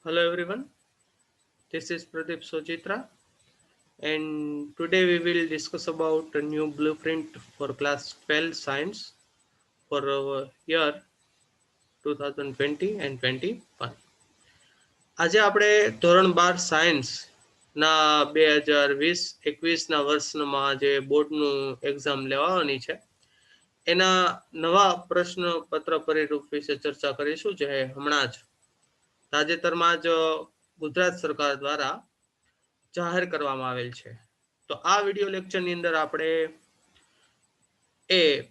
Hello everyone, this is Pradeep Sojitra and today we will discuss about a new blueprint for class 12 science for year 2020 and 21. આજે આપણે ધોરણ 12 science ના 2020-21 ના વર્ષમાં જે બોર્ડનું એક્ઝામ લેવાની છે એના નવા પ્રશ્નપત્ર પરિરૂપ વિશે ચર્ચા કરીશું જે હમણાં જ તાજેતરમાં જ ગુજરાત સરકાર દ્વારા જાહેર કરવામાં આવેલ છે. તો આ વિડિયો લેક્ચરની અંદર આપણે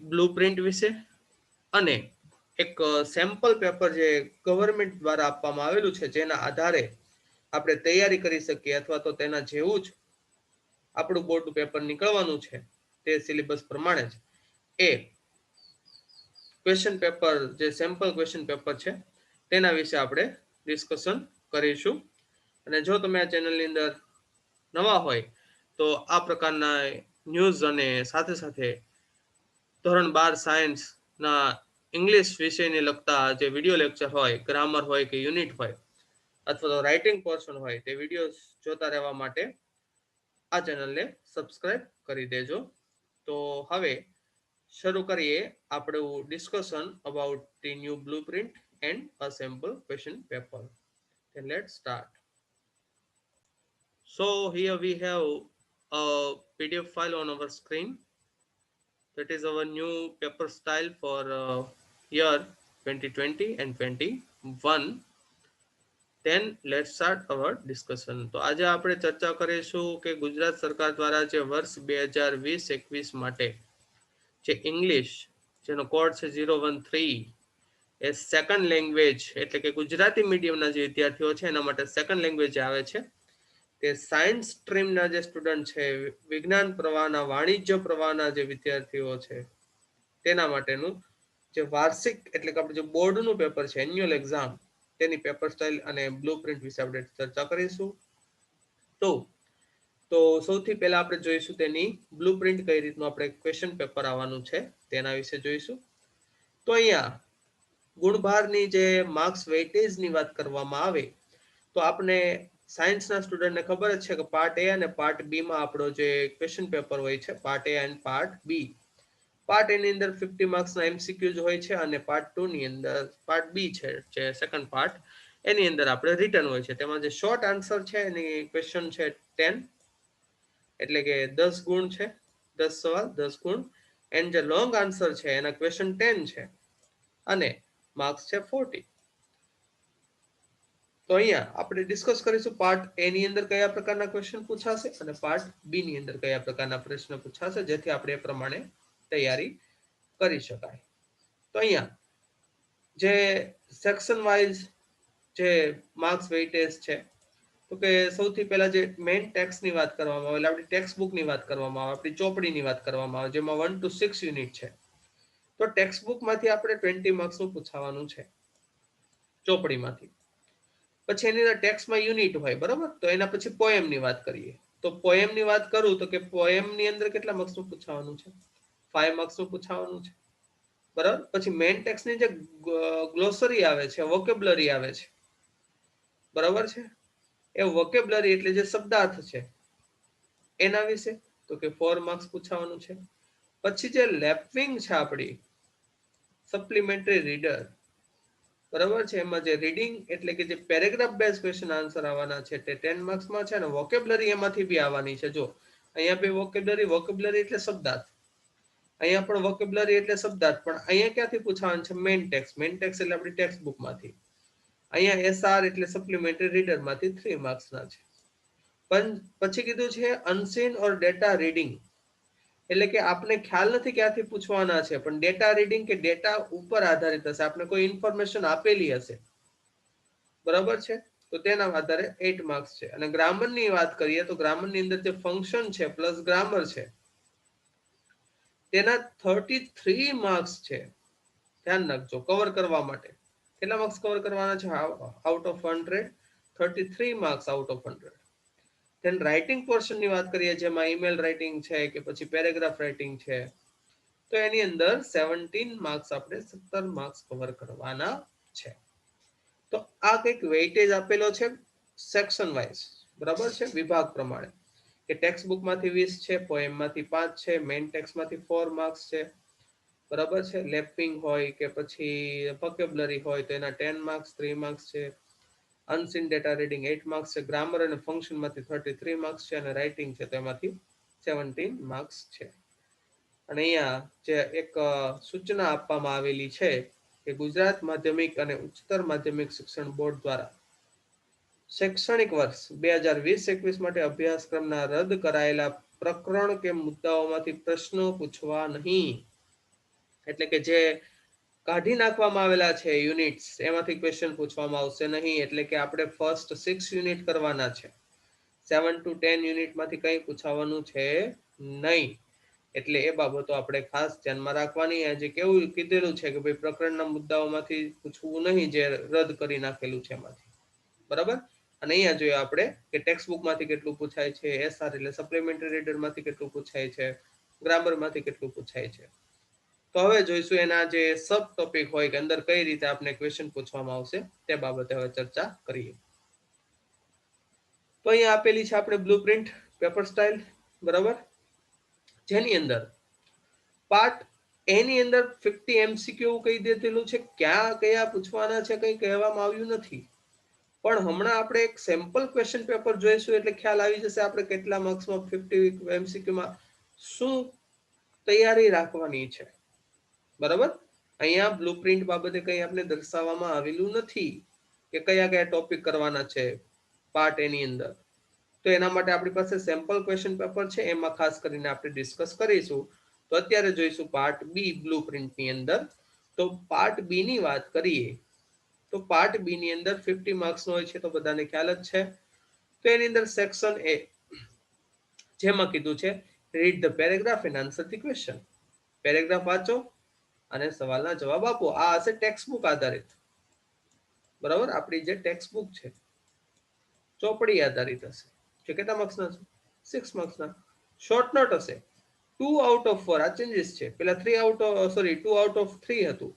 બ્લુપ્રિન્ટ વિશે અને એક સેમ્પલ પેપર જે ગવર્મેન્ટ દ્વારા આપવામાં આવેલું છે જેના આધારે આપણે તૈયારી કરી શકીએ અથવા તો તેના જેવું જ આપણું બોર્ડનું પેપર નીકળવાનું છે તે સિલેબસ પ્રમાણે જ એ ક્વેશ્ચન પેપર જે સેમ્પલ ક્વેશ્ચન પેપર છે તેના વિશે આપણે ડિસ્કશન કરીશું. અને જો તમે આ ચેનલની અંદર નવા હોય તો આ પ્રકારના ન્યૂઝ અને સાથે સાથે ધોરણ 12 સાયન્સના ઇંગ્લિશ વિષયને લગતા જે વિડીયો લેક્ચર હોય, ગ્રામર હોય કે યુનિટ હોય અથવા તો રાઇટિંગ પોર્શન હોય તે વિડીયો જોતા રહેવા માટે આ ચેનલને સબસ્ક્રાઇબ કરી દેજો. તો હવે શરૂ કરીએ આપણું discussion about the new blueprint and a sample question paper. Then let's start. So here we have a PDF file on our screen. That is our new paper style for year 2020 and 21. Then let's start our discussion. તો આજે આપણે ચર્ચા કરીશું કે ગુજરાત સરકાર દ્વારા જે વર્ષ 2020-21 માટે જે ઇંગ્લિશ જેનો કોડ છે 013 એ સેકન્ડ લેંગ્વેજ એટલે કે ગુજરાતી મીડિયમના જે વિદ્યાર્થીઓ છે એના માટે સેકન્ડ લેંગ્વેજ આવે છે તે સાયન્સ સ્ટ્રીમના જે સ્ટુડન્ટ છે, વિજ્ઞાન પ્રવાહના, વાણિજ્ય પ્રવાહના જે વિદ્યાર્થીઓ છે તેના માટેનું જે વાર્ષિક એટલે કે આપણે જે બોર્ડનું પેપર છે એન્યુઅલ એક્ઝામ તેની પેપર સ્ટાઇલ અને બ્લુપ્રિન્ટ વિશે આપણે ચર્ચા કરીશું. તો સૌથી પહેલા આપણે જોઈશું તેની બ્લુપ્રિન્ટ કઈ રીતનું આપણે ક્વેશ્ચન પેપર આવવાનું છે તેના વિશે જોઈશું. તો અહીંયા ગુણભારની જે માર્ક્સ વેઇટેજની વાત કરવામાં આવે તો આપણે સાયન્સના સ્ટુડન્ટને ખબર જ છે કે પાર્ટ એ અને પાર્ટ બી માં આપણો જે ક્વેશ્ચન પેપર હોય છે part A and part B. Part A ની અંદર 50 માર્ક્સના એમસીક્યુઝ હોય છે અને પાર્ટ 2 ની અંદર પાર્ટ બી છે જે સેકન્ડ પાર્ટ એની અંદર આપણે રિટર્ન હોય છે. તેમાં જે શોર્ટ આન્સર છે એની ક્વેશ્ચન છે 10 એટલે કે 10 ગુણ છે, 10 સવાલ 10 ગુણ. એન્ડ જે લોંગ આન્સર છે એના ક્વેશ્ચન 10 છે અને માર્ક્સ છે 40. તો અહીંયા આપણે ડિસ્કસ કરીશું પાર્ટ એ ની અંદર કયા પ્રકારના ક્વેશ્ચન પૂછાશે અને પાર્ટ બી ની અંદર કયા પ્રકારના પ્રશ્ન પૂછાશે જેથી આપણે એ પ્રમાણે તૈયારી કરી શકાય. તો અહીંયા જે સેક્શન વાઇઝ જે માર્ક્સ વેઇટેજ છે તો કે સૌથી પહેલા જે મેઇન ટેક્સ્ટની વાત કરવામાં આવે એટલે આપણી ટેક્સ્ટ બુકની વાત કરવામાં આવે, આપણી ચોપડીની વાત કરવામાં આવે જેમાં 1 to 6 યુનિટ છે. તો ટેક્સ્ટ બુકમાંથી આપણે 20 માર્ક્સનું પૂછવાનું છે ચોપડીમાંથી. પછી એની અંદર ટેક્સ્ટમાં યુનિટ હોય બરાબર. તો એના પછી પોએમની વાત કરીએ તો પોએમની વાત કરું તો કે પોએમની અંદર કેટલા માર્ક્સનું પૂછવાનું છે? 5 માર્ક્સનું પૂછવાનું છે બરાબર. પછી મેઇન ટેક્સ્ટની જે ગ્લોસરી આવે છે, વોકેબ્યુલરી આવે છે બરાબર છે, એ વોકેબ્યુલરી એટલે જે શબ્દાર્થ છે એના વિશે તો કે 4 માર્ક્સ પૂછવાનું છે. પછી જે લેપવિંગ છે આપણી સપ્લિમેન્ટરી રીડર બરાબર છે, એમાં જે રીડિંગ એટલે કે જે પેરેગ્રાફ બેઝ ક્વેશ્ચન આન્સર આવવાના છે તે 10 માર્ક્સમાં છે અને વોકેબ્યુલરી એમાંથી બી આવવાની છે. જો અહીંયા બી વોકેબ્યુલરી એટલે શબ્દાર્થ, અહીંયા પણ વોકેબ્યુલરી એટલે શબ્દાર્થ, પણ અહીંયા ક્યાંથી પૂછવાનું છે? Main text. મેઇન ટેક્સ્ટ એટલે આપણી ટેક્સ્ટ બુકમાંથી. અહીંયા એસઆર એટલે સપ્લિમેન્ટરી રીડરમાંથી 3 માર્ક્સના છે. પણ પછી કીધું છે અનસીન ઓર ડેટા રીડિંગ એટલે કે આપણે ખ્યાલ નથી ક્યાંથી પૂછવાના છે પણ ડેટા રીડિંગ કે ડેટા ઉપર આધારિત હશે, આપણે કોઈ ઇન્ફોર્મેશન આપેલી હશે બરાબર છે તો તેના આધારે 8 માર્ક્સ છે. અને ગ્રામરની વાત કરીએ તો ગ્રામરની અંદર જે ફંક્શન છે પ્લસ ગ્રામર છે તેના 33 માર્ક્સ છે. ધ્યાન રાખજો કવર કરવા માટે. કેટલા માર્ક્સ કવર કરવાના છે? Out of 100 33 marks out of 100. Then writing પોર્શનની વાત કરીએ જેમાં ઈમેલ રાઇટિંગ છે કે પછી પેરેગ્રાફ રાઇટિંગ છે તો એની અંદર 17 માર્ક્સ આપણે 17 માર્ક્સ કવર કરવાના છે. તો આ કંઈક વેઇટેજ આપેલો છે સેક્શન વાઇઝ, બરાબર છે, વિભાગ પ્રમાણે, કે ટેક્સ્ટ બુક માંથી 20 છે, પોએમ માંથી 5 છે, મેઇન ટેક્સ્ટ માંથી 4 માર્ક્સ છે, બરાબર છે, લેપિંગ હોય કે પછી વોકેબ્યુલરી હોય તો એના 10 માર્ક્સ, 3 માર્ક્સ છે, અનસીન ડેટા રીડિંગ 8 માર્ક્સ છે, ગ્રામર અને ફંક્શન માંથી 33 માર્ક્સ છે, અને રાઇટિંગ છે તો એમાંથી 17 માર્ક્સ છે. અને અહીંયા જે એક સૂચના આપવામાં આવેલી છે કે ગુજરાત માધ્યમિક અને ઉચ્ચતર માધ્યમિક શિક્ષણ બોર્ડ દ્વારા શૈક્ષણિક વર્ષ 2020-21 માટે અભ્યાસક્રમના રદ કરાયેલા પ્રકરણ કે મુદ્દાઓમાંથી પ્રશ્નો પૂછવા નહીં. એટલે કે જે કાઢી નાખવામાં આવેલા છે યુનિટ્સ, એમાંથી ક્વેશ્ચન પૂછવામાં આવશે નહીં. એટલે કે આપણે ફર્સ્ટ 6 યુનિટ કરવાના છે, 7 to 10 યુનિટમાંથી કંઈ પૂછવાનું છે નહીં. એટલે એ બાબતો આપણે ખાસ ધ્યાનમાં રાખવાની. આજે કેવું કીધેલું છે કે ભાઈ પ્રકરણના મુદ્દાઓમાંથી પૂછવું નહીં, જે રદ કરી નાખેલું છે એમાંથી, બરાબર. અને અહીંયા જોઈએ આપણે કે ટેક્સ્ટ બુકમાંથી કેટલું પૂછાય છે, એસઆર એટલે સપ્લિમેન્ટરી રીડરમાંથી કેટલું પૂછાય છે, ગ્રામરમાંથી કેટલું પૂછાય છે. તો હવે જોઈશું એના જે સબ ટોપિક હોય કે અંદર કઈ રીતે આપણે ક્વેશ્ચન પૂછવામાં આવશે તે બાબતે હવે ચર્ચા કરીએ. તો અહીંયા આપેલી છે આપણે બ્લુપ્રિન્ટ પેપર સ્ટાઇલ, બરાબર, જેની અંદર પાર્ટ એ ની અંદર 50 MCQ કહી દેલું છે. ક્યાં કયા પૂછવાના છે કંઈ કહેવામાં આવ્યું નથી, પણ હમણાં આપણે એક સેમ્પલ ક્વેશ્ચન પેપર જોઈશું એટલે ખ્યાલ આવી જશે આપણે કેટલા માર્ક્સમાં 50 MCQ માં શું તૈયારી રાખવાની છે, બરાબર. અહીંયા બ્લુપ્રિન્ટ બાબતે કંઈ આપણે દર્શાવવામાં આવેલું નથી કે કયા કયા ટોપિક કરવાના છે પાર્ટ એ ની અંદર. તો એના માટે આપણી પાસે સેમ્પલ ક્વેશ્ચન પેપર છે, એમાં ખાસ કરીને આપણે ડિસ્કસ કરીશું. તો અત્યારે જોઈશું પાર્ટ બી બ્લુપ્રિન્ટની અંદર. તો પાર્ટ બી ની વાત કરીએ તો પાર્ટ બી ની અંદર 50 માર્ક્સ નો હોય છે, તો બધાને ખ્યાલ જ છે. તો એની અંદર સેક્શન એ, જેમાં કીધું છે read the paragraph and answer the question. Paragraph વાંચો અને સવાલના જવાબ આપો. આ હશે ટેક્સ્ટ બુક આધારિત, બરાબર. આપણી જે ટેક્સ્ટ બુક છે ચોપડી આધારિત હશે. જે કેટલા માર્ક્સના છે? 6 માર્ક્સના. શોર્ટ નોટ હશે 2 આઉટ ઓફ 4. આ ચેન્જીસ છે. પેલા 2 આઉટ ઓફ 3 હતું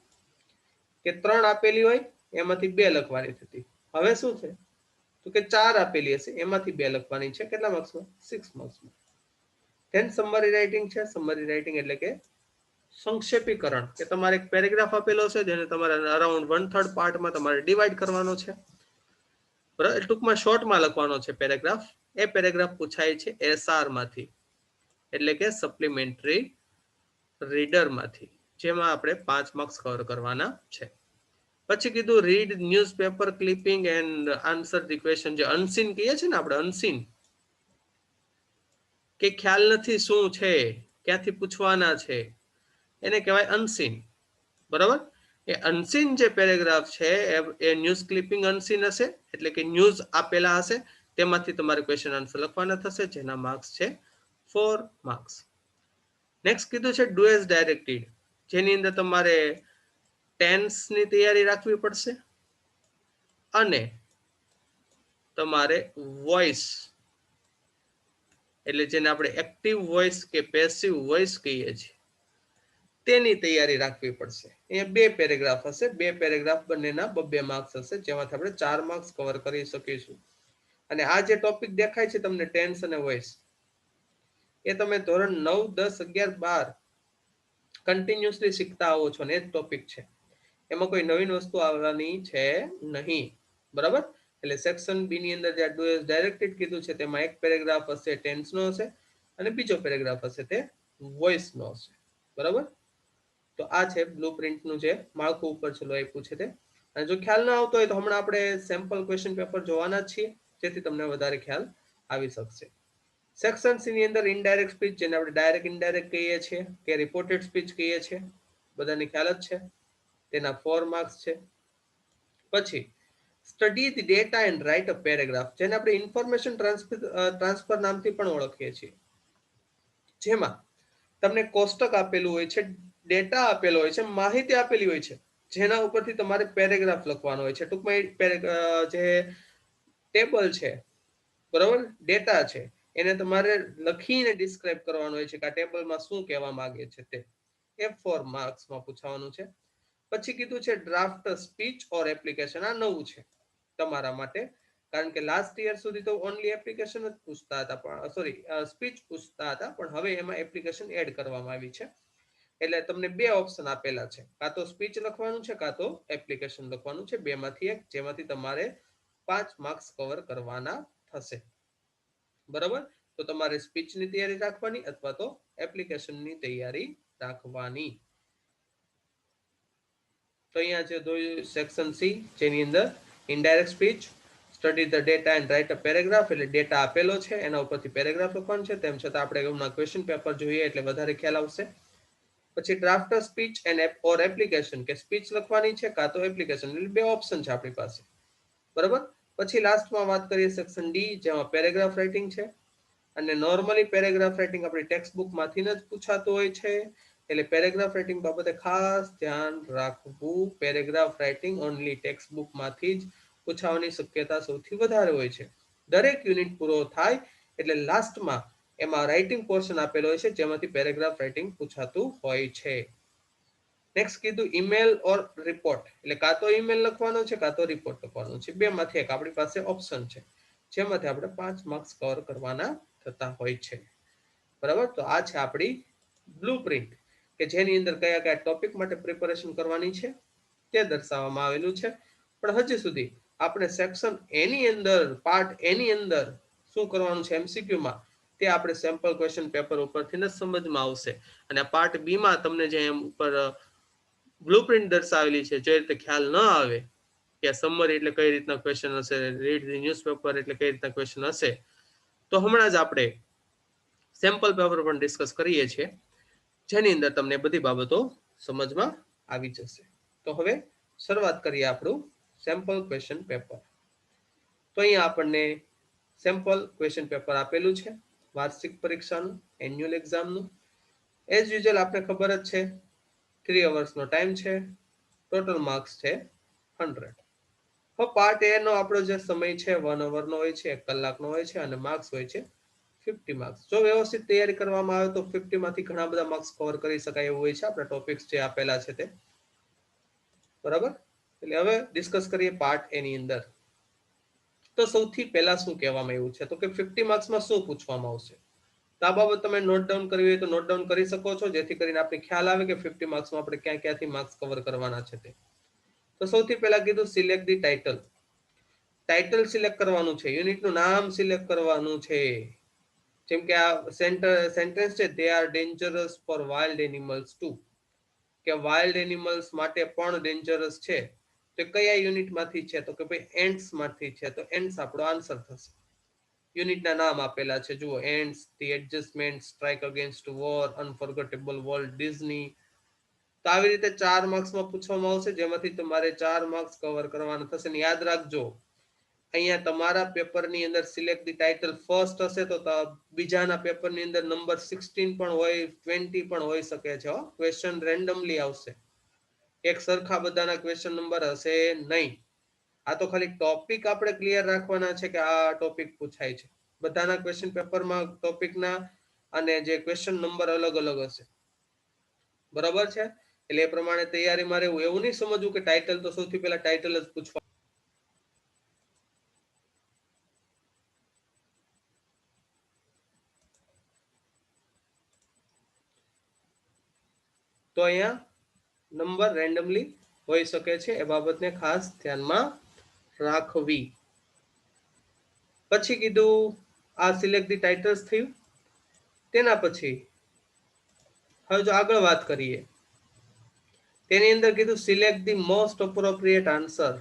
કે 3 આપેલી હોય એમાંથી 2 લખવાની હતી. હવે શું છે તો કે 4 આપેલી હશે એમાંથી 2 લખવાની છે. કેટલા માર્ક્સમાં? 6 માર્ક્સમાં. ધેન સમરી રાઇટિંગ છે. સમરી રાઇટિંગ એટલે કે સંક્ષેપીકરણ, કે તમારે એક પેરેગ્રાફ આપેલો છે જેને તમારે અરાઉન્ડ 1/3 પાર્ટમાં તમારે ડિવાઈડ કરવાનો છે, બરાબર. ટૂંકમાં શોર્ટમાં લખવાનો છે પેરેગ્રાફ. એ પેરેગ્રાફ પૂછાય છે એસઆર માંથી, એટલે કે સપ્લિમેન્ટરી રીડરમાંથી, જેમાં આપણે 5 માર્ક્સ કવર કરવાના છે. પછી કીધું read newspaper clipping and answer the question. જે અનસીન કહીએ છીએ ને આપણે, અનસીન કે ખ્યાલ નથી શું છે, ક્યાંથી પૂછવાના છે, એને કહેવાય અનસીન, બરાબર. એ અનસીન જે પેરેગ્રાફ છે એ ન્યૂઝ ક્લિપિંગ અનસીન હશે, એટલે કે ન્યૂઝ આપેલા હશે તેમાંથી તમારે ક્વેશ્ચન આન્સર લખવાના થશે, જેના માર્ક્સ છે 4 માર્ક્સ. નેક્સ્ટ કીધું છે ડુ એઝ ડાયરેક્ટેડ, જેની અંદર તમારે ટેન્સની તૈયારી રાખવી પડશે અને તમારે વોઇસ, એટલે જેને આપણે એક્ટિવ વોઇસ કે પેસિવ વોઇસ કહીએ છીએ, તેની તૈયારી રાખવી પડશે. અહીંયા 2 પેરેગ્રાફ હશે. 2 પેરેગ્રાફ બંનેના 2 માર્ક્સ હશે, જેમાંથી આપણે 4 માર્ક્સ કવર કરી શકીશું. અને આ જે ટોપિક દેખાય છે તમને ટેન્સ અને વોઇસ, એ તમે ધોરણ 9, 10, 11, 12 કન્ટિન્યુઅસલી શીખતા આવો છો ને એ જ ટોપિક છે. એમાં કોઈ નવીન વસ્તુ આવવાની છે નહીં, બરાબર. એટલે સેક્શન બી ની અંદર જે ડુ એઝ ડાયરેક્ટેડ કીધું છે તેમાં એક પેરેગ્રાફ હશે ટેન્સનો હશે અને બીજો પેરેગ્રાફ હશે તે વોઇસનો હશે, બરાબર. તો આ છે બ્લુપ્રિન્ટનું જે માળખું ઉપર ચલો આપ્યું છે તે. અને જો ખ્યાલ ના આવતો હોય તો હમણાં આપણે સેમ્પલ ક્વેશ્ચન પેપર જોવાના જ છીએ, જેથી તમને વધારે ખ્યાલ આવી શકશે. સેક્શન સી ની અંદર ઇનડાયરેક્ટ સ્પીચ, જેને આપણે ડાયરેક્ટ ઇનડાયરેક્ટ કહીએ છીએ કે રિપોર્ટેડ સ્પીચ કહીએ છીએ, બધાને ખ્યાલ જ છે. તેના 4 માર્ક્સ છે. પછી study the data and write a paragraph, જેને આપણે ઇન્ફોર્મેશન ટ્રાન્સફર નામથી પણ ઓળખીએ છીએ, જેમાં તમને કોષ્ટક આપેલું હોય છે, ડેટા આપેલો હોય છે, માહિતી આપેલી હોય છે, જેના ઉપરથી તમારે પેરેગ્રાફ લખવાનો હોય છે. ટૂંકમાં જે ટેબલ છે, બરાબર, ડેટા છે, એને તમારે લખીને ડિસ્ક્રાઇબ કરવાનો હોય છે કે આ ટેબલમાં શું કહેવા માંગે છે તે. એ 4 માર્ક્સમાં પૂછવાનું છે. પછી કીધું છે ડ્રાફ્ટ સ્પીચ ઓર એપ્લિકેશન. આ નવું છે, તમારા માટે, કારણ કે લાસ્ટ યર સુધી તો ઓનલી એપ્લિકેશન જ પૂછતા હતા, પણ સોરી સ્પીચ પૂછતા હતા, પણ હવે એમાં એપ્લિકેશન એડ કરવામાં આવી છે. એટલે તમને બે ઓપ્શન આપેલા છે, કાં તો સ્પીચ લખવાનું છે કાં તો એપ્લિકેશન લખવાનું છે, બેમાંથી એક, જેમાંથી તમારે 5 માર્ક્સ કવર કરવાના થશે. બરાબર, તો તમારે સ્પીચની તૈયારી રાખવાની અથવા તો એપ્લિકેશનની તૈયારી રાખવાની. તો અહીંયા છે સેક્શન સી, જેની અંદર indirect speech, study the data and write a paragraph, એટલે ડેટા આપેલો છે એના ઉપરથી પેરેગ્રાફ લખવાનું છે. તેમ છતાં આપણે એમના ક્વેશ્ચન પેપર જોઈએ એટલે વધારે ખ્યાલ આવશે. પછી draft speech and or application, કે સ્પીચ લખવાની છે કાં તો એપ્લિકેશન, એટલે બે ઓપ્શન છે આપણી પાસે. બરાબર, પછી લાસ્ટમાં વાત કરીએ સેક્શન ડી, જેમાં પેરેગ્રાફ રાઇટિંગ છે. અને નોર્મલી પેરેગ્રાફ રાઇટિંગ આપણી ટેક્સ્ટ બુકમાંથી જ પૂછાતું હોય છે, એટલે પેરેગ્રાફ રાઇટિંગ બાબતે ખાસ ધ્યાન રાખવું. પેરેગ્રાફ રાઇટિંગ ઓનલી ટેક્સ્ટ બુકમાંથી જ પૂછાવાની શક્યતા સૌથી વધારે હોય છે. દરેક યુનિટ પૂરો થાય એટલે લાસ્ટમાં એમાં રાઇટિંગ પોર્શન આપેલો હોય છે, જેમાંથી પેરેગ્રાફ રાઇટિંગ પૂછાતું હોય છે. નેક્સ્ટ કીધું ઈમેલ ઓર રિપોર્ટ, એટલે કાં તો ઈમેલ લખવાનો છે કાં તો રિપોર્ટ લખવાનો છે, બેમાંથી એક આપણી પાસે ઓપ્શન છે, જેમાંથી આપણે 5 માર્ક્સ કવર કરવાના થતા હોય છે. બરાબર, તો આ છે આપણી બ્લુપ્રિન્ટ, કે જેની અંદર કયા કયા ટોપિક માટે પ્રિપેરેશન કરવાની છે તે દર્શાવવામાં આવેલું છે. પણ હજી સુધી આપણે સેક્શન એની અંદર, પાર્ટ એની અંદર શું કરવાનું છે એમસીક્યુમાં, તે આપણે સેમ્પલ ક્વેશ્ચન પેપર ઉપરથી જ સમજમાં આવશે. અને પાર્ટ બી માં તમને જે એમ ઉપર બ્લુપ્રિન્ટ દર્શાવેલી છે, જે રીતે ખ્યાલ ન આવે કે સમરી એટલે કઈ રીતના ક્વેશ્ચન હશે, રીડ ધી ન્યૂઝપેપર એટલે કઈ રીતના ક્વેશ્ચન હશે, તો હમણાં જ આપણે સેમ્પલ પેપર પણ ડિસ્કસ કરીએ છીએ, જેની અંદર તમને બધી બાબતો સમજમાં આવી જશે. તો હવે શરૂઆત કરીએ આપણું સેમ્પલ ક્વેશ્ચન પેપર. તો અહીંયા આપણને સેમ્પલ ક્વેશ્ચન પેપર આપેલું છે વાર્ષિક પરીક્ષાનું, એન્યુઅલ એક્ઝામનું. એઝ યુઝ્યુઅલ આપણે ખબર જ છે 3 અવર્સનો ટાઈમ છે, ટોટલ માર્ક્સ છે 100. હવે પાર્ટ એ નો આપણો જે સમય છે 1 અવરનો હોય છે, 1 કલાકનો હોય છે, અને માર્ક્સ હોય છે 50 માર્ક્સ. જો વ્યવસ્થિત તૈયારી કરવામાં આવે તો 50 માંથી ઘણા બધા માર્ક્સ કવર કરી શકાય એવું હોય છે, આપણા ટોપિક્સ જે આપેલા છે તે. બરાબર, એટલે હવે ડિસ્કસ કરીએ પાર્ટ એની અંદર. તો સૌથી પહેલા શું કહેવામાં આવ્યું છે, તો કે 50 માર્ક્સમાં શું પૂછવામાં આવશે. તો આ બાબત તમે નોટ ડાઉન કરવી હોય તો નોટ ડાઉન કરી શકો છો, જેથી કરીને આપણે ખ્યાલ આવે કે 50 માર્ક્સમાં આપણે ક્યાં ક્યાંથી માર્ક્સ કવર કરવાના છે તે. તો સૌથી પહેલા કીધું select the title. Title select કરવાનું છે, યુનિટનું નામ સિલેક્ટ કરવાનું છે. જેમ કે આ સેન્ટેન્સ છે, they are dangerous for wild animals too, કે વાઇલ્ડ એનિમલ્સ માટે પણ ડેન્જરસ છે. તો કયા યુનિટમાંથી છે, તો કે ભાઈ એન્ટ્સ માંથી છે, તો એન્ટ્સ આપણો આન્સર થશે. યુનિટના નામ આપેલા છે, જુઓ, ants, the adjustment, strike against war, unforgettable world Disney. તો આવી રીતે 4 માર્ક્સમાં પૂછવામાં આવશે, જેમાંથી તમારે 4 માર્ક્સ કવર કરવાના થશે. ને યાદ રાખજો, અહીંયા તમારા પેપરની અંદર સિલેક્ટ ધી ટાઇટલ ફર્સ્ટ હશે, તો બીજાના પેપરની અંદર નંબર 16 પણ હોય, 20 પણ હોઈ શકે છે. ક્વેશ્ચન રેન્ડમલી આવશે, એક સરખા બધાના ક્વેશ્ચન નંબર હશે નહીં. આ તો ખાલી ટોપિક આપણે ક્લિયર રાખવાના છે કે આ ટોપિક પૂછાય છે. બધાના ક્વેશ્ચન પેપરમાં ટોપિકના અને જે ક્વેશ્ચન નંબર અલગ અલગ હશે. બરાબર છે, એટલે એ પ્રમાણે તૈયારીમાં રહેવું. એવું નહીં સમજવું કે ટાઇટલ તો સૌથી પહેલા ટાઇટલ જ પૂછવા. તો અહીંયા નંબર રેન્ડમલી હોઈ શકે છે, એ બાબતને ખાસ ધ્યાનમાં રાખવી. પછી કીધું આ સિલેક્ટ ધી ટાઇટલ્સ થયું. તેના પછી હવે જો આગળ વાત કરીએ, તેની અંદર કીધું select the most appropriate answer.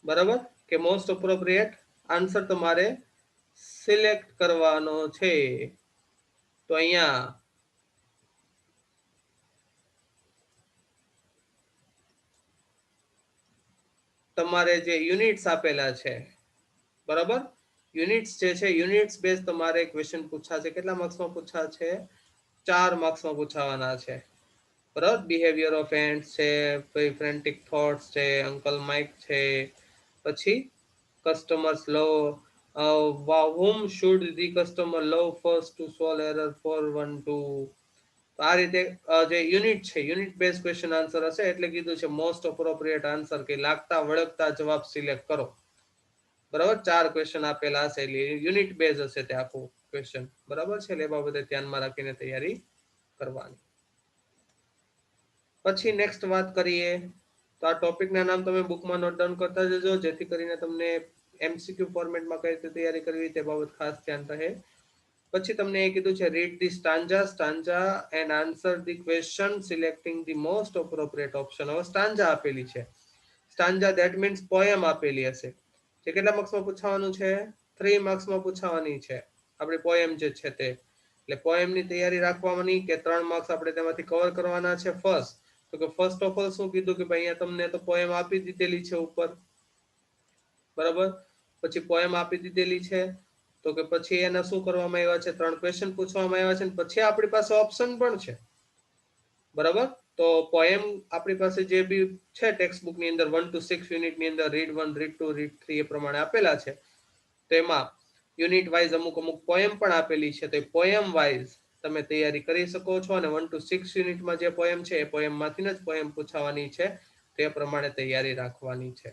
બરાબર, કે મોસ્ટ અપ્રોપ્રિએટ આન્સર તમારે સિલેક્ટ કરવાનો છે. તો અહીંયા તમારે જે યુનિટ્સ આપેલા છે, બરાબર, યુનિટ્સ જે છે, યુનિટ્સ બેઝ તમારે ક્વેશ્ચન પૂછાશે. કેટલા માર્ક્સમાં પૂછાશે? 4 માર્ક્સમાં પૂછાવાના છે. બરાબર, બિહેવિયર ઓફ એન્ડ્સ છે, ફ્રેન્ટિક થોટ્સ છે, અંકલ માઇક છે, પછી customers love whom should the customer love first to solve error 412. તો આ રીતે જે યુનિટ છે યુનિટ બેઝ ક્વેશ્ચન આન્સર હશે એટલે કીધું છે મોસ્ટ અપ્રોપ્રિએટ આન્સર કે લાગતા વળગતા જવાબ સિલેક્ટ કરો. બરાબર 4 ક્વેશ્ચન આપેલા હશે એટલે યુનિટ બેઝ હશે તે આખું ક્વેશ્ચન. બરાબર છે એટલે એ બાબતે ધ્યાનમાં રાખીને તૈયારી કરવાની. પછી નેક્સ્ટ વાત કરીએ તો આ ટોપિકના નામ તમે બુકમાં નોટ ડાઉન કરતા જજો જેથી કરીને તમને MCQ ફોર્મેટમાં કઈ રીતે તૈયારી કરવી તે બાબત ખાસ ધ્યાન રહે. પછી તમને એ કીધું છે read the stanza and answer the question selecting the most appropriate option. હવે સ્ટાન્જા આપેલી છે. સ્ટાન્જા ધેટ મીન્સ પોયમ આપેલી હશે જે કેટલા માર્ક્સમાં પૂછવાનું છે 3 માર્ક્સમાં પૂછવાની છે આપણી પોયમ જે છે તે. એટલે પોયમની તૈયારી રાખવાની કે 3 માર્ક્સ આપણે તેમાંથી કવર કરવાના છે. તો કે ફર્સ્ટ ઓફ ઓલ શું કીધું કે ભાઈ અહીંયા તમને તો પોયમ આપી દીધેલી છે ઉપર. બરાબર પછી પોયમ આપી દીધેલી છે તો કે પછી એના શું કરવામાં આવ્યા છે 3 ક્વેશ્ચન પૂછવામાં આવ્યા છે અને પછી આપણી પાસે ઓપ્શન પણ છે. બરાબર તો પોયમ આપણી પાસે જે બી છે ટેક્સ્ટ બુક ની અંદર 1 to 6 યુનિટ ની અંદર રીડ 1 રીડ 2 રીડ 3 એ પ્રમાણે આપેલા છે. તેમાં યુનિટ વાઇઝ અમુક પોયમ પણ આપેલી છે તો પોયમ વાઇઝ તમે તૈયારી કરી શકો છો અને 1 to 6 યુનિટમાં જે પોયમ છે એ પોયમમાંથી જ પોયમ પૂછવાની છે તે પ્રમાણે તૈયારી રાખવાની છે.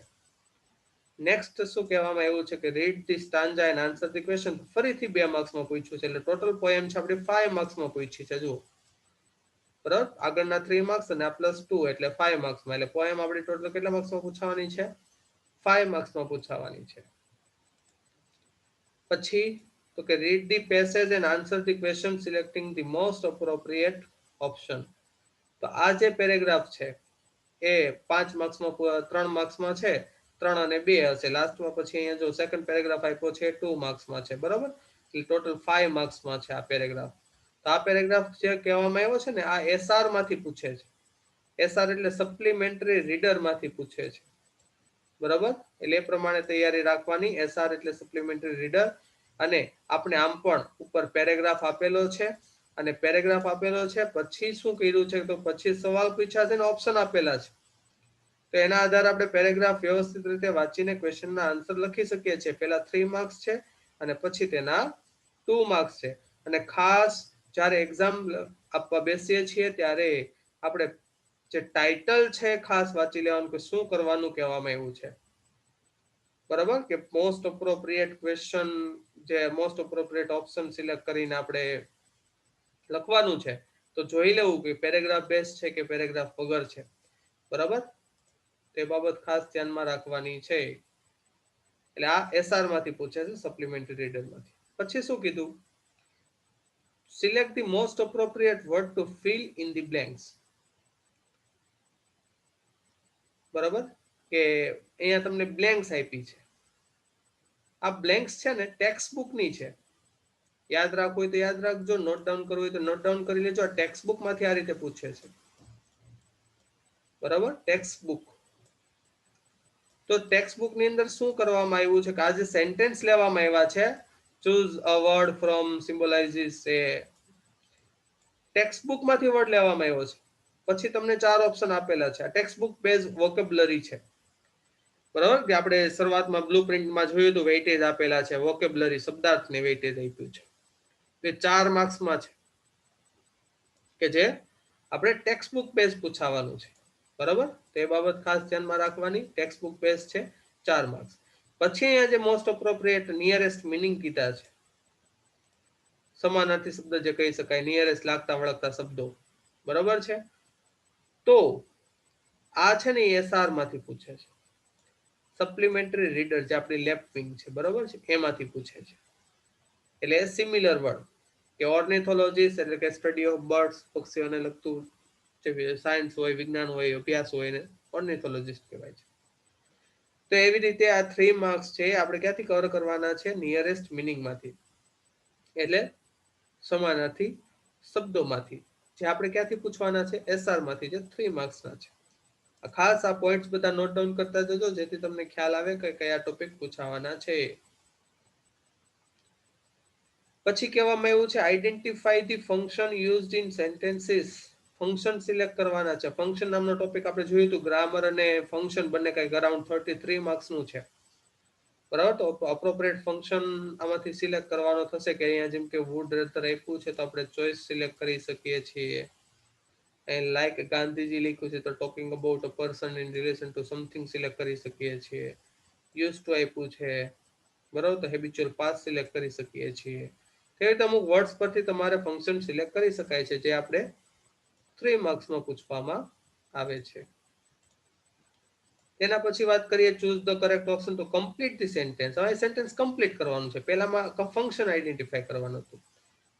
નેક્સ્ટ શું કહેવામાં આવ્યું છે કે read the stanza and answer the question. ફરીથી 2 માર્ક્સમાં પૂછ્યું છે એટલે ટોટલ પોયમ છે આપણે 5 માર્ક્સમાં પૂછી છે. જુઓ બરાબર આગળના 3 માર્ક્સ અને આ +2 એટલે 5 માર્ક્સમાં એટલે પોયમ આપણી ટોટલ કેટલા માર્ક્સમાં પૂછવાની છે 5 માર્ક્સમાં પૂછવાની છે. પછી તો કે read the passage and answer the question selecting the most appropriate option. તો આ જે પેરેગ્રાફ છે એ 5 માર્ક્સમાં 3 માર્ક્સમાં છે 3 અને 2 હશે લાસ્ટમાં. પછી અહીંયા જો સેકન્ડ પેરેગ્રાફ આપ્યો છે 2 માર્ક્સમાં છે. બરાબર એટલે ટોટલ 5 માર્ક્સમાં છે આ પેરેગ્રાફ. તો આ પેરેગ્રાફ જે કહેવામાં આવ્યો છે ને આ SR માંથી પૂછે છે. SR એટલે સપ્લિમેન્ટરી રીડર માંથી પૂછે છે. બરાબર એટલે એ પ્રમાણે તૈયારી રાખવાની. SR એટલે સપ્લિમેન્ટરી રીડર અને આપણે આમ પણ ઉપર પેરેગ્રાફ આપેલો છે અને પેરેગ્રાફ આપેલો છે પછી શું કર્યું છે તો પછી સવાલ પૂછ્યા છે ને ઓપ્શન આપેલા છે. તો એના આધારે આપણે પેરેગ્રાફ વ્યવસ્થિત રીતે વાંચીને ક્વેશ્ચનના આન્સર લખી શકીએ છીએ. પહેલા 3 માર્ક્સ છે અને પછી તેના 2 માર્ક્સ છે. અને ખાસ જ્યારે એક્ઝામ આપવા બેસીએ છીએ ત્યારે આપણે જે ટાઇટલ છે ખાસ વાંચી લેવાનું કે શું કરવાનું કહેવામાં આવ્યું છે. બરાબર કે મોસ્ટ અપ્રોપ્રિએટ ક્વેશ્ચન જે મોસ્ટ અપ્રોપ્રિએટ ઓપ્શન સિલેક્ટ કરીને આપણે લખવાનું છે તો જોઈ લેવું કે પેરેગ્રાફ બેઝ છે કે પેરેગ્રાફ વગર છે. બરાબર તે બાબત ખાસ ધ્યાનમાં રાખવાની છે. એટલે આ SR માંથી પૂછે છે સપ્લિમેન્ટરી રીડર માંથી. પછી શું કીધું select the most appropriate word to fill in the blanks. બરાબર કે અહીંયા તમને બ્લેન્ક્સ આપી છે. આ બ્લેન્ક્સ છે ને ટેક્સ્ટ બુક ની છે. યાદ રાખવું હોય તો યાદ રાખજો નોટ ડાઉન કરવું હોય તો નોટ ડાઉન કરી લેજો. આ ટેક્સ્ટ બુક માંથી આ રીતે પૂછે છે. બરાબર ટેક્સ્ટ બુક. તો ટેક્સ્ટ બુક ની અંદર શું કરવામાં આવ્યું છે કે આ જે સેન્ટેન્સ લેવામાં આવ્યા છે choose a word from symbolizes a text book માંથી વર્ડ લેવામાં આવ્યો છે. પછી તમને 4 ઓપ્શન આપેલા છે. આ ટેક્સ્ટ બુક બેઝ વોકેબ્યુલરી છે. બરાબર કે આપણે શરૂઆતમાં બ્લુપ્રિન્ટમાં જોયું હતું વેઇટેજ આપેલા છે. વોકેબ્યુલરી શબ્દાર્થને વેઇટેજ આપ્યું છે. તે 4 માર્ક્સમાં છે કે જે આપણે ટેક્સ્ટ બુક બેઝ પૂછાવાનું છે. બરાબર તો એ બાબત ખાસ ધ્યાનમાં રાખવાની. ટેક્સ્ટ બુક બેઝ છે 4 માર્ક્સ. પછી અહીંયા જે મોસ્ટ અપ્રોપ્રિએટ નિયરેસ્ટ મિનિંગ કીધા છે સમાનાર્થી શબ્દ જે કહી શકાય નિયરેસ્ટ લાગતા વળગતા શબ્દો. બરાબર છે તો આ છે ને SR માંથી પૂછે છે. સપ્લિમેન્ટરી રીડર જે આપણી લેફ્ટ વિંગ છે બરાબર છે એમાંથી પૂછે છે. એટલે સિમિલર વર્ડ કે ઓર્નિથોલોજીસ્ટ એટલે કે સ્ટડી ઓફ બર્ડ્સ પક્ષીઓને લગતું જે સાયન્સ હોય વિજ્ઞાન હોય અભ્યાસ હોય એને ઓર્નિથોલોજીસ્ટ કહેવાય છે. તો એવી રીતે આ 3 માર્ક્સ છે આપણે ક્યાંથી કવર કરવાના છે નિયરેસ્ટ મિનિંગ માંથી એટલે સમાનાર્થી શબ્દોમાંથી જે આપણે ક્યાંથી પૂછવાના છે SR માંથી જે 3 માર્ક્સ ના છે. ખાસ આ પોઈન્ટ્સ બધા નોટ ડાઉન કરતા જજો જેથી તમને ખ્યાલ આવે કે કયા ટોપિક પૂછાવાના છે. પછી કહેવામાં આવ્યું છે identify the function used in sentences. Function select કરવાના છે. ફંક્શન નામનો ટોપિક આપણે જોયું હતું ગ્રામર અને ફંક્શન બંને કંઈક અરાઉન્ડ 33 માર્ક્સ નું છે. બરાબર તો અપ્રોપ્રિએટ ફંક્શન આમાંથી સિલેક્ટ કરવાનો થશે કે અહીંયા જેમ કે વુડ રેથર આપ્યું છે તો આપણે ચોઇસ સિલેક્ટ કરી શકીએ છીએ. એન્ડ લાઈક ગાંધીજી લખ્યું છે તો talking about a person in relation two something select કરી શકીએ છીએ. યુઝ ટુ આપ્યું છે, બરાબર, તો હેબિચ્યુઅલ પાસ્ટ સિલેક્ટ કરી શકીએ છીએ. કેવી રીતે અમુક વર્ડ્સ પરથી તમારે ફંક્શન સિલેક્ટ કરી શકાય છે, જે આપણે 3 માર્ક્સમાં પૂછવામાં આવે છે. તેના પછી વાત કરીએ choose the correct option to complete the sentence. હવે સેન્ટેન્સ કમ્પ્લીટ કરવાનું છે. પહેલામાં ફંક્શન આઈડેન્ટિફાઈ કરવાનું હતું,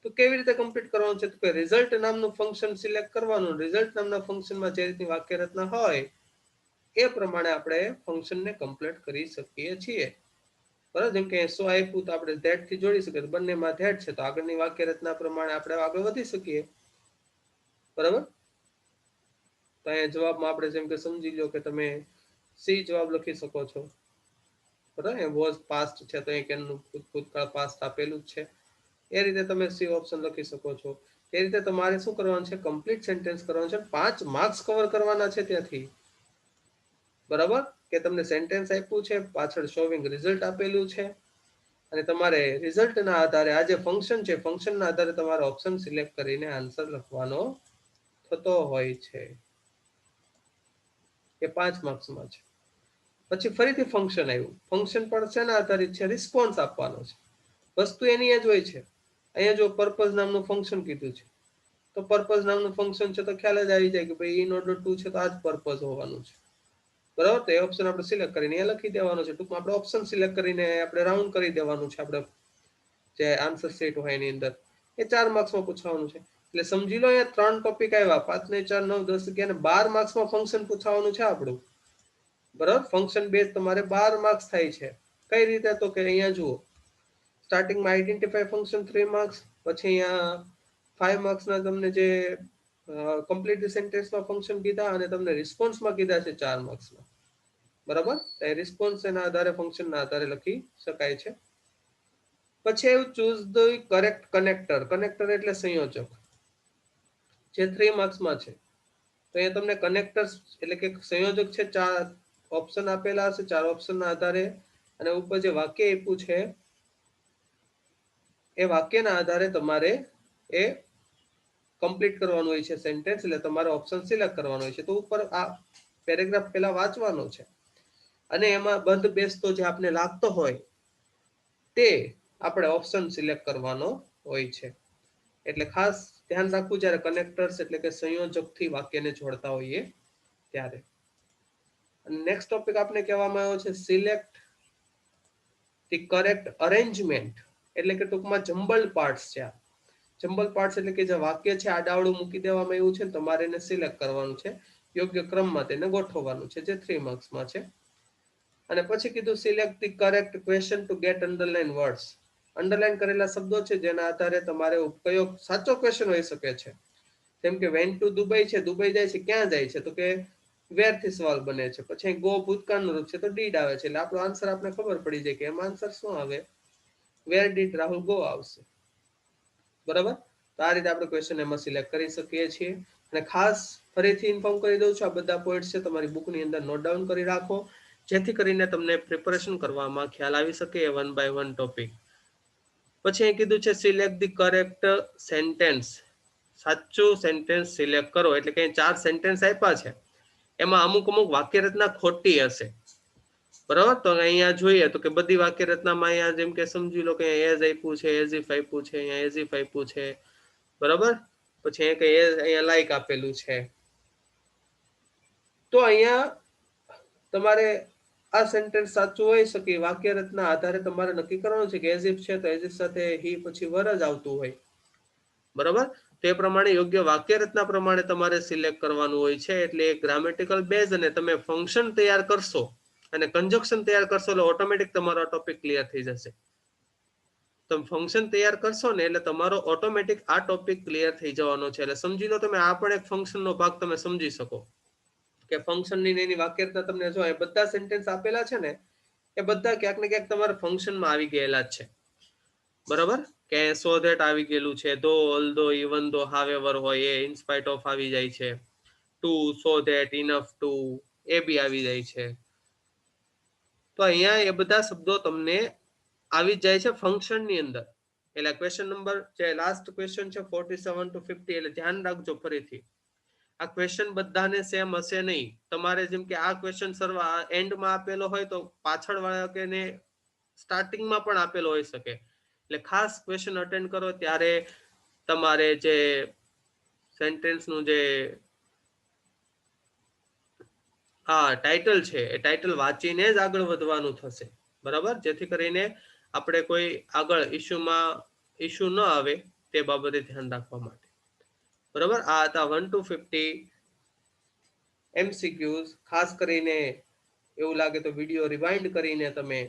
તો કેવી રીતે કમ્પ્લીટ કરવાનું છે? તો કે રિઝલ્ટ નામનું ફંક્શન સિલેક્ટ કરવાનું. રિઝલ્ટ નામના ફંક્શનમાં જે રીતની વાક્ય રચના હોય એ પ્રમાણે આપણે ફંક્શનને કમ્પ્લીટ કરી શકીએ છીએ. બરાબર, જેમ કે 100 આપ્યું તો આપણે ધેટ થી જોડી શકીએ, તો બંનેમાં ધેટ છે તો આગળની વાક્ય રચના પ્રમાણે આપણે આગળ વધી શકીએ. બરાબર, તો અહીંયા જવાબમાં આપણે જેમ કે સમજી લો કે તમે સી જવાબ લખી શકો છો. બરાબર, વોઝ પાસ્ટ છે તો અહીં કેનનું ભૂતકાળ પાસ્ટ આપેલું જ છે. એ રીતે તમે સી ઓપ્શન લખી શકો છો. એ રીતે તમારે શું કરવાનું છે? કમ્પ્લીટ સેન્ટેન્સ કરવાનું છે. 5 માર્ક્સ કવર કરવાના છે ત્યાંથી. બરાબર, કે તમને સેન્ટેન્સ આપ્યું છે, પાછળ શોવિંગ રિઝલ્ટ આપેલું છે, અને તમારે રિઝલ્ટના આધારે આ જે ફંક્શન છે, ફંક્શનના આધારે તમારે ઓપ્શન સિલેક્ટ કરીને આન્સર લખવાનો થતો હોય છે. એ 5 માર્ક્સમાં છે. પછી ફરીથી ફંક્શન આવ્યું. ફંક્શન પણ શેના આધારિત છે? રિસ્પોન્સ આપવાનો છે. વસ્તુ એની જ હોય છે. અહીંયા જો પર્પઝ નામનું ફંક્શન કીધું છે, તો પર્પઝ નામનું ફંક્શન છે તો ખ્યાલ જ આવી જાય કે ભાઈ ઇન ઓર્ડર ટુ છે તો આ જ પર્પઝ હોવાનું છે. બરાબર, તો એ ઓપ્શન આપણે સિલેક્ટ કરીને એ લખી દેવાનો છે. ટૂંકમાં આપણે ઓપ્શન સિલેક્ટ કરીને આપણે રાઉન્ડ કરી દેવાનું છે. આપણે જે આન્સર સેટ હોય એની અંદર એ 4 માર્ક્સમાં પૂછવાનું છે. એટલે સમજી લો અહીંયા 3 ટોપિક આવ્યા, 5 ને 4 9 10 11 અને 12 માર્ક્સમાં ફંક્શન પૂછવાનું છે આપણું. બરાબર, ફંક્શન બેઝ તમારે 12 માર્ક્સ થાય છે. કઈ રીતે? તો કે અહીંયા જુઓ, સ્ટાર્ટિંગમાં આઈડેન્ટિફાઈ ફંક્શન 3 માર્ક્સ, પછી અહીંયા 5 માર્ક્સના તમને જે કમ્પ્લીટ સેન્ટેન્સમાં ફંક્શન કીધા, અને તમને રિસ્પોન્સમાં કીધા છે 4 માર્ક્સમાં. બરાબર, એ રિસ્પોન્સ એના આધારે ફંક્શનના આધારે લખી શકાય છે. પછી એવું choose the correct connector. Connector એટલે સંયોજક, જે 3 માર્ક્સમાં છે. તો અહીંયા તમને કનેક્ટર્સ એટલે કે સંયોજક છે, 4 ઓપ્શન આપેલા હશે. 4 ઓપ્શનના આધારે અને ઉપર જે વાક્ય આપ્યું છે એ વાક્યના આધારે તમારે એ કમ્પ્લીટ કરવાનું હોય છે સેન્ટેન્સ. એટલે તમારે ઓપ્શન સિલેક્ટ કરવાનો હોય છે. તો ઉપર આ પેરેગ્રાફ પહેલા વાંચવાનો છે, અને એમાં બંધ બેસતો જે આપણે લાગતો હોય તે આપણે ઓપ્શન સિલેક્ટ કરવાનો હોય છે. એટલે ખાસ ધ્યાન રાખવું જ્યારે કનેક્ટર્સ એટલે કે સંયોજકથી વાક્યને જોડતા હોઈએ ત્યારે. અને નેક્સ્ટ ટોપિક આપણે કહેવામાં આવ્યો છે સિલેક્ટ ધી કરેક્ટ અરેન્જમેન્ટ. એટલે કે ટૂંકમાં જમ્બલ પાર્ટ્સ છે. જમ્બલ પાર્ટ્સ એટલે કે જે વાક્ય છે આડાવડું મૂકી દેવામાં આવ્યું છે, તમારે એને સિલેક્ટ કરવાનું છે, યોગ્ય ક્રમમાં તેને ગોઠવવાનું છે, જે 3 માર્ક્સમાં છે. અને પછી કીધું select the correct question two gate underline words. Underline કરેલા શબ્દો છે જેના આધારે તમારે કયો સાચો ક્વેશ્ચન હોઈ શકે છે. જેમ કે વેન ટુ દુબઈ છે, દુબઈ જાય છે, ક્યાં જાય છે? તો કે વેર થી સવાલ બને છે. પછી ગો ભૂતકાળનું રૂપ છે તો ડીડ આવે છે. એટલે આપણો આન્સર આપણે ખબર પડી જાય કે એમાં આન્સર શું આવે? વેર ડીડ રાહુલ ગો આવશે. બરાબર, તો આ રીતે આપણે ક્વેશ્ચન એમાં સિલેક્ટ કરી શકીએ છીએ. અને ખાસ ફરીથી ઇન્ફોર્મ કરી દઉં છું, આ બધા પોઈન્ટ છે તમારી બુકની અંદર નોટ ડાઉન કરી રાખો, જેથી કરીને તમને પ્રિપેરેશન કરવામાં ખ્યાલ આવી શકે એ 1 by 1 ટોપિક. પછી અહીં કીધું છે સિલેક્ટ ધી કરેક્ટ સેન્ટેન્સ. સાચું સેન્ટેન્સ સિલેક્ટ કરો. એટલે કે 4 સેન્ટેન્સ આપ્યા છે, એમાં અમુક વાક્ય રચના ખોટી હશે. બરાબર, તો અહીંયા જોઈએ તો કે બધી વાક્ય રચનામાં અહીંયા જેમ કે સમજી લો કે એઝ આપ્યું છે, એઝ ઇફ આપ્યું છે, અહીંયા એઝ ઇફ આપ્યું છે. બરાબર, પછી અહીંયા લાઈક આપેલું છે. તો અહીંયા તમારે આ સેન્ટેન્સ સાચું હોઈ શકે. વાક્ય રચના આધારે તમારે નક્કી કરવાનું છે કે એઝ ઇફ છે તો એઝ ઇફ સાથે હી પછી વર જ આવતું હોય. બરાબર, તે પ્રમાણે યોગ્ય વાક્ય રચના પ્રમાણે તમારે સિલેક્ટ કરવાનું હોય છે. એટલે એક ગ્રામેટિકલ બેઝ અને તમે ફંક્શન તૈયાર કરશો અને કન્જક્શન તૈયાર કરશો એટલે ઓટોમેટિક તમારો ટોપિક ક્લિયર થઈ જશે. તમે ફંક્શન તૈયાર કરશો ને એટલે તમારો ઓટોમેટિક આ ટોપિક ક્લિયર થઈ જવાનો છે. એટલે સમજી લો તમે આ પણ એક ફંક્શનનો ભાગ તમે સમજી શકો કે ફંક્શનની એની વાક્યરચના તમને જો એ બધા સેન્ટેન્સ આપેલા છે ને એ બધા ક્યાંક ને ક્યાંક તમારા ફંક્શનમાં આવી ગયેલા જ છે. બરાબર, કે સો ધેટ આવી ગયેલું છે, ધો ઓલ્ધો ઇવન ધો હાવેવર હોય એ ઇન સ્પાઇટ ઓફ આવી જાય છે, to so that enough to A B આવી જાય છે. તો અહીંયા એ બધા શબ્દો તમને આવી જાય છે ફંક્શનની અંદર. એટલે ક્વેશ્ચન નંબર જે લાસ્ટ ક્વેશ્ચન છે 47 to 50 એટલે ધ્યાન રાખજો ફરીથી. આ ક્વેશ્ચન બધાને સેમ હશે નહીં. તમારે જેમ કે આ ક્વેશ્ચન સર્વા એન્ડમાં આપેલો હોય તો પાછળ વાળા કે ને સ્ટાર્ટિંગમાં પણ આપેલો હોઈ શકે. એટલે ખાસ ક્વેશ્ચન અટેન્ડ કરો ત્યારે તમારે જે સેન્ટેન્સનું જે ટાઇટલ છે એ ટાઇટલ વાંચીને જ આગળ વધવાનું થશે, બરાબર, જેથી કરીને આપણે કોઈ આગળ ઇશ્યુ ન આવે તે બાબતે ધ્યાન રાખવા માટે. બરાબર, આ હતા 1 to 50 MCQs. ખાસ કરીને એવું લાગે તો વિડીયો રિવાઇન્ડ કરીને તમે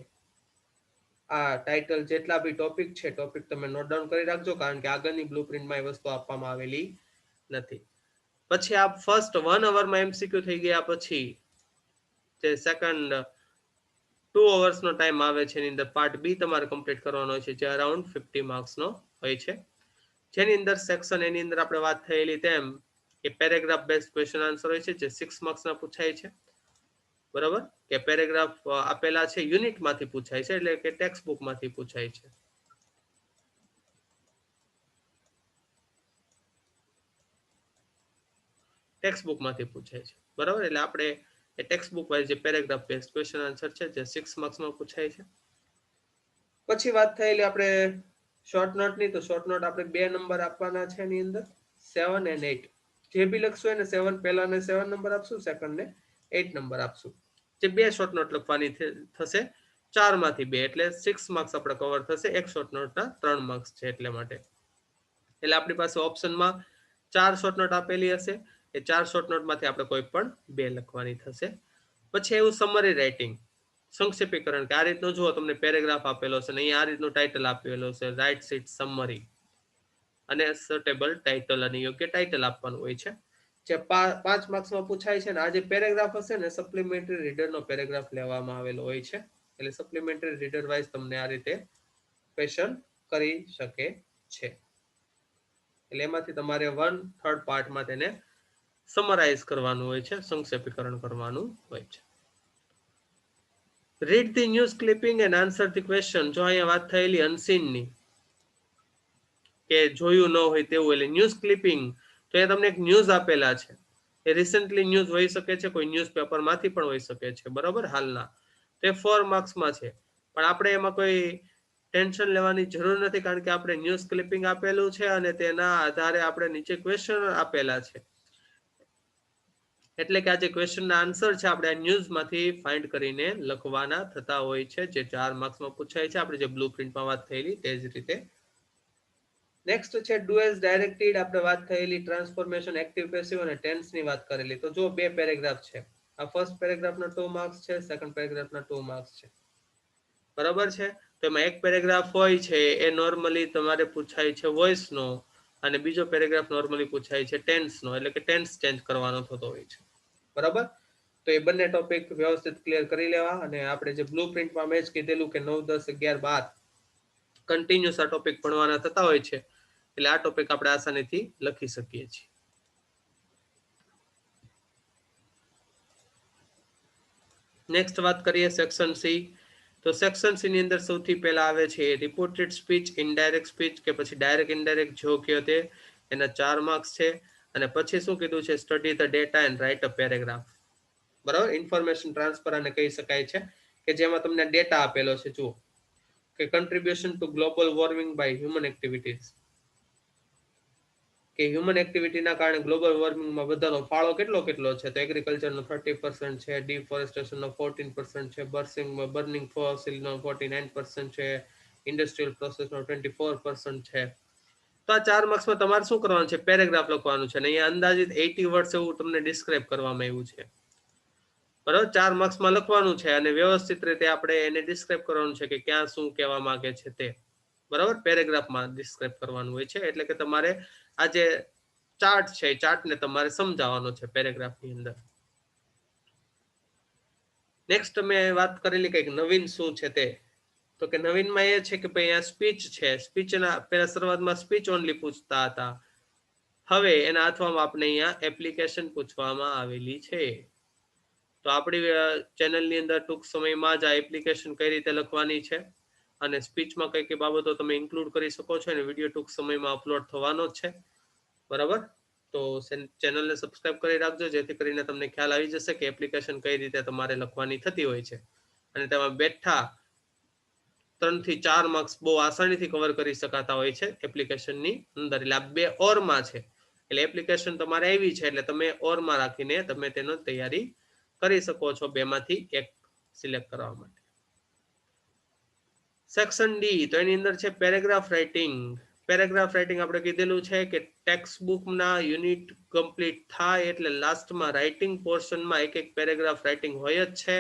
આ ટાઇટલ જેટલા બી ટોપિક છે ટોપિક તમે નોટ ડાઉન કરી રાખજો, કારણ કે આગળની બ્લુપ્રિન્ટમાં એ વસ્તુ આપવામાં આવેલી નથી. પછી આ ફર્સ્ટ 1 અવરમાં MCQ થઈ ગયા પછી જે સેકન્ડ 2 અવર્સનો ટાઈમ આવે છે એની અંદર પાર્ટ બી તમારે કમ્પ્લીટ કરવાનો હોય છે, જે અરાઉન્ડ 50 માર્ક્સનો હોય છે, જેની અંદર સેક્શન એની અંદર આપણે વાત થયેલી તેમ કે પેરેગ્રાફ બેઝડ ક્વેશ્ચન આન્સર હોય છે, જે 6 માર્ક્સના પૂછાય છે. બરાબર, કે પેરેગ્રાફ આપેલા છે યુનિટમાંથી પૂછાય છે, એટલે કે ટેક્સ્ટ બુકમાંથી પૂછાય છે. ટેક્સ્ટ બુકમાંથી પૂછાય છે, બરાબર, એટલે આપણે એ ટેક્સ્ટ બુક વાઇઝ જે પેરેગ્રાફ બેઝડ ક્વેશ્ચન આન્સર છે જે 6 માર્ક્સમાં પૂછાય છે. પછી વાત થયેલી આપણે શોર્ટ નોટની, તો શોર્ટ નોટ આપણે 2 નંબર આપવાના છે એની અંદર 7 અને 8. જે બી લખશું એને 7 પહેલાને 7 નંબર આપશું, સેકન્ડ ને 8 નંબર આપશું. જે 2 શોર્ટ નોટ લખવાની થશે 4 માંથી 2, એટલે 6 માર્ક્સ આપણે કવર થશે. એક શોર્ટ નોટના 3 માર્ક્સ છે એટલે માટે. એટલે આપણી પાસે ઓપ્શનમાં 4 શોર્ટ નોટ આપેલી હશે, એ 4 શોર્ટ નોટમાંથી આપણે કોઈ પણ 2 લખવાની થશે. પછી એવું સમરી રાઇટિંગ, સંક્ષેપીકરણ, કે આ રીતનું જુઓ તમને પેરેગ્રાફ આપેલો છે ને અહીંયા આ રીતનું ટાઇટલ આપેલો છે, રાઇટ સીટ સમરી, અને સટેબલ ટાઇટલ અને યોગ્ય ટાઇટલ આપવાનું હોય છે, જે 5 માર્ક્સમાં પૂછાય છે. ને આ જે પેરેગ્રાફ હશે ને સપ્લિમેન્ટરી રીડરનો પેરેગ્રાફ લેવામાં આવેલો હોય છે, એટલે સપ્લિમેન્ટરી રીડર વાઇઝ તમને આ રીતે ક્વેશ્ચન કરી શકે છે. એટલે એમાંથી તમારે 1/3 પાર્ટમાં તેને સમરાઇઝ કરવાનું હોય છે, સંક્ષેપીકરણ કરવાનું હોય છે. Read the news clipping and answer the question. જો અહીંયા વાત થયેલી અનસીનની, કે જોયું ન હોય તેવું, એટલે ન્યૂઝ ક્લિપિંગ, તો એ તમને એક ન્યૂઝ આપેલા છે, એ રિસેન્ટલી ન્યૂઝ હોઈ શકે છે, કોઈ ન્યૂઝ પેપરમાંથી પણ હોઈ શકે છે, બરાબર, હાલના, તે 4 માર્ક્સમાં છે. પણ આપણે એમાં કોઈ ટેન્શન લેવાની જરૂર નથી, કારણ કે આપણે ન્યૂઝ ક્લિપિંગ આપેલું છે અને તેના આધારે આપણે નીચે ક્વેશ્ચન આપેલા છે, એટલે કે આ જે ક્વેશ્ચનના આન્સર છે આપણે આ ન્યૂઝમાંથી ફાઇન્ડ કરીને લખવાના થતા હોય છે, જે 4 માર્ક્સમાં પૂછાય છે, આપણે જે બ્લુપ્રિન્ટમાં વાત થયેલી તે જ રીતે. નેક્સ્ટ છે ડુ એઝ ડાયરેક્ટેડ. આપણે વાત થયેલી ટ્રાન્સફોર્મેશન, એક્ટિવ પેસિવ અને ટેન્સ ની વાત કરેલી. તો જો 2 પેરેગ્રાફ છે, આ ફર્સ્ટ પેરેગ્રાફના 2 માર્ક્સ છે, સેકન્ડ પેરેગ્રાફના 2 માર્ક્સ છે, બરાબર છે. તો એમાં એક પેરેગ્રાફ હોય છે એ નોર્મલી તમારે પૂછાય છે વોઇસ નો, અને બીજો પેરેગ્રાફ નોર્મલી પૂછાય છે ટેન્સ નો, એટલે કે ટેન્સ ચેન્જ કરવાનો થતો હોય છે, બરાબર. તો એ બંને ટોપિક વ્યવસ્થિત ક્લિયર કરી લેવા. અને આપણે જે બ્લુપ્રિન્ટમાં મેં જ કીધેલું કે 9, 10, 11, 12 કન્ટિન્યુઅસ આ ટોપિક ભણવાના થતા હોય છે, એટલે આ ટોપિક આપણે આસાનીથી લખી શકીએ છીએ. નેક્સ્ટ વાત કરીએ સેક્શન સી. તો સેક્શન સી ની અંદર સૌથી પહેલા આવે છે રિપોર્ટેડ સ્પીચ, ઇનડાયરેક્ટ સ્પીચ, કે પછી ડાયરેક્ટ ઇનડાયરેક્ટ, જો કયો તે, એના 4 માર્ક્સ છે. અને પછી શું કીધું છે, study the data and write a paragraph, બરાબર. ઇન્ફોર્મેશન ટ્રાન્સફર આને કહી શકાય છે, કે જેમાં તમને ડેટા આપેલો છે, જુઓ કે contribution to global warming by human activities, કે હ્યુમન એક્ટિવિટીના કારણે ગ્લોબલ વોર્મિંગમાં બધાનો ફાળો કેટલો છે, તો એગ્રીકલ્ચરનો 30% છે, ડિફોરેસ્ટેશનનો 14% છે, બર્નિંગ ફોસિલનો 49% છે, ઇન્ડસ્ટ્રીયલ પ્રોસેસનો 24% છે. તો આ 4 માર્ક્સમાં તમારે શું કરવાનું છે, પેરેગ્રાફ લખવાનું છે, અને અહીંયા અંદાજિત 80 વર્ડ્સ એવું તમને ડિસ્ક્રાઇબ કરવામાં આવ્યું છે, બરાબર. 4 માર્ક્સમાં લખવાનું છે અને વ્યવસ્થિત રીતે આપણે એને ડિસ્ક્રાઇબ કરવાનું છે કે ક્યાં શું કહેવા માંગે છે તે, બરાબર, પેરેગ્રાફમાં ડિસ્ક્રાઇબ કરવાનું હોય છે. એટલે કે તમારે આ જે ચાર્ટ છે એ ચાર્ટને તમારે સમજાવવાનો છે પેરેગ્રાફની અંદર. નેક્સ્ટ મેં વાત કરેલી કંઈક નવીન શું છે તે, તો કે નવીનમાં એ છે કે ભાઈ આ સ્પીચ છે, સ્પીચના પહેલા શરૂઆતમાં સ્પીચ ઓનલી પૂછતા હતા, હવે એના અથવામાં આપણે અહીંયા એપ્લિકેશન પૂછવામાં આવેલી છે. તો આપણી ચેનલની અંદર ટૂંક સમયમાં જ આ એપ્લિકેશન કઈ રીતે લખવાની છે અને સ્પીચમાં કઈ બાબતો તમે ઇન્ક્લુડ કરી શકો છો, અને વિડીયો ટૂંક સમયમાં અપલોડ થવાનો જ છે, બરાબર. તો ચેનલને સબસ્ક્રાઇબ કરી રાખજો, જેથી કરીને તમને ખ્યાલ આવી જશે કે એપ્લિકેશન કઈ રીતે તમારે લખવાની થતી હોય છે, અને તેમાં બેઠા 3 થી 4 માર્ક્સ બહુ આસાનીથી કવર કરી શકાતા હોય છે એપ્લિકેશનની અંદર. એટલે આ 2 ઓરમાં છે, એટલે એપ્લિકેશન તમારે આવી છે એટલે તમે ઓરમાં રાખીને તમે તેનો તૈયારી કરી શકો છો, 2 માંથી એક સિલેક્ટ કરવા માટે. સેક્શન ડી, તો એની અંદર છે પેરેગ્રાફ રાઇટિંગ. પેરેગ્રાફ રાઇટિંગ આપણે કીધેલું છે કે ટેક્સ્ટ બુકના યુનિટ કમ્પ્લીટ થાય એટલે લાસ્ટમાં રાઇટિંગ પોર્શનમાં એક એક પેરેગ્રાફ રાઇટિંગ હોય જ છે,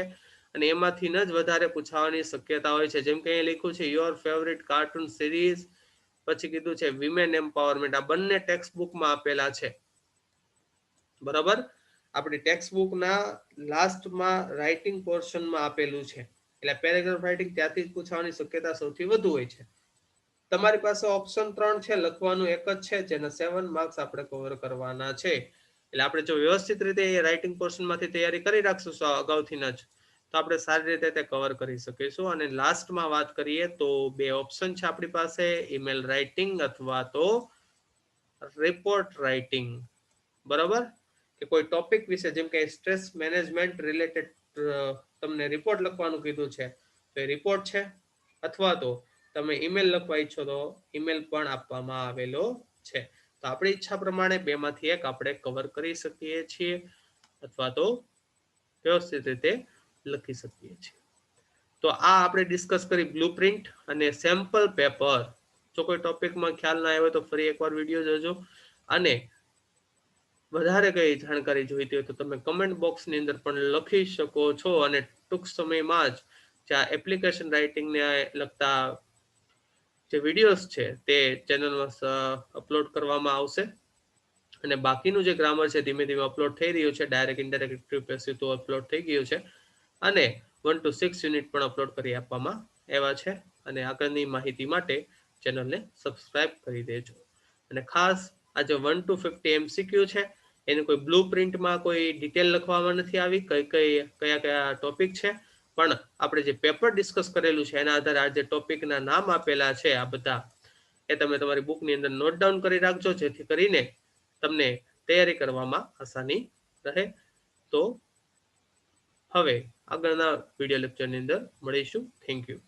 અને એમાંથી જ વધારે પૂછાવાની શક્યતા હોય છે. જેમ કે અહીં લખ્યું છે યોર ફેવરિટ કાર્ટૂન સિરીઝ, પછી કીધું છે વિમેન એમ્પાવરમેન્ટ. આ બંને ટેક્સ્ટ બુકમાં આપેલા છે, બરાબર. આપણી ટેક્સ્ટ બુકના લાસ્ટમાં રાઇટિંગ પોર્શનમાં આપેલું છે, એટલે પેરેગ્રાફ રાઇટિંગ ત્યાંથી જ પૂછવાની શક્યતા સૌથી વધુ હોય છે. તમારી પાસે ઓપ્શન 3 છે, લખવાનું એક જ છે, જેના 7 માર્ક્સ આપણે કવર કરવાના છે. એટલે આપણે જો વ્યવસ્થિત રીતે રાઇટિંગ પોર્શનમાંથી તૈયારી કરી રાખશું અગાઉથી જ, તો આપણે સારી રીતે તે કવર કરી શકીશું. અને લાસ્ટમાં વાત કરીએ તો 2 ઓપ્શન છે આપણી પાસે, ઈમેલ રાઇટિંગ અથવા તો રિપોર્ટ રાઇટિંગ, બરાબર. કે કોઈ ટોપિક વિશે, જેમ કે સ્ટ્રેસ મેનેજમેન્ટ રિલેટેડ તમને રિપોર્ટ લખવાનું કીધું છે, તો એ રિપોર્ટ છે. અથવા તો તમે ઈમેલ લખવા ઈચ્છો તો ઈમેલ પણ આપવામાં આવેલો છે. તો આપણી ઈચ્છા પ્રમાણે 2 માંથી એક આપણે કવર કરી શકીએ છીએ, અથવા તો વ્યવસ્થિત રીતે લખી શકીએ છીએ. તો આ આપણે ડિસ્કસ કરી બ્લુપ્રિન્ટ અને સેમ્પલ પેપર. જો કોઈ ટોપિકમાં ખ્યાલ ના આવ્યો તો ફરી એકવાર વિડીયો જોજો, અને વધારે કઈ જાણકારી જોઈતી હોય તો તમે કમેન્ટ બોક્સની અંદર પણ લખી શકો છો. અને ટૂંક સમયમાં જ જ્યાં એપ્લિકેશન રાઇટિંગને લગતા જે વિડીયોઝ છે તે ચેનલમાં અપલોડ કરવામાં આવશે, અને બાકીનું જે ગ્રામર છે ધીમે ધીમે અપલોડ થઈ રહ્યું છે. ડાયરેક્ટ ઇનડાયરેક્ટ એક્ટિવ પેસિવ તો અપલોડ થઈ ગયું છે, અને 1 to 6 યુનિટ પણ અપલોડ કરી આપવામાં આવ્યા છે. અને આગળની માહિતી માટે ચેનલને સબસ્ક્રાઇબ કરી દેજો. અને ખાસ આ જે 1 to 50 MCQ છે, એની કોઈ બ્લુ પ્રિન્ટમાં કોઈ ડિટેલ લખવામાં નથી આવી, કયા કયા ટોપિક છે, પણ આપણે જે પેપર ડિસ્કસ કરેલું છે એના આધારે આ જે ટોપિકના નામ આપેલા છે આ બધા, એ તમે તમારી બુકની અંદર નોટ ડાઉન કરી રાખજો, જેથી કરીને તમને તૈયારી કરવામાં આસાની રહે. તો હવે આગળના વિડીયો લેક્ચરની અંદર મળીશું. Thank you.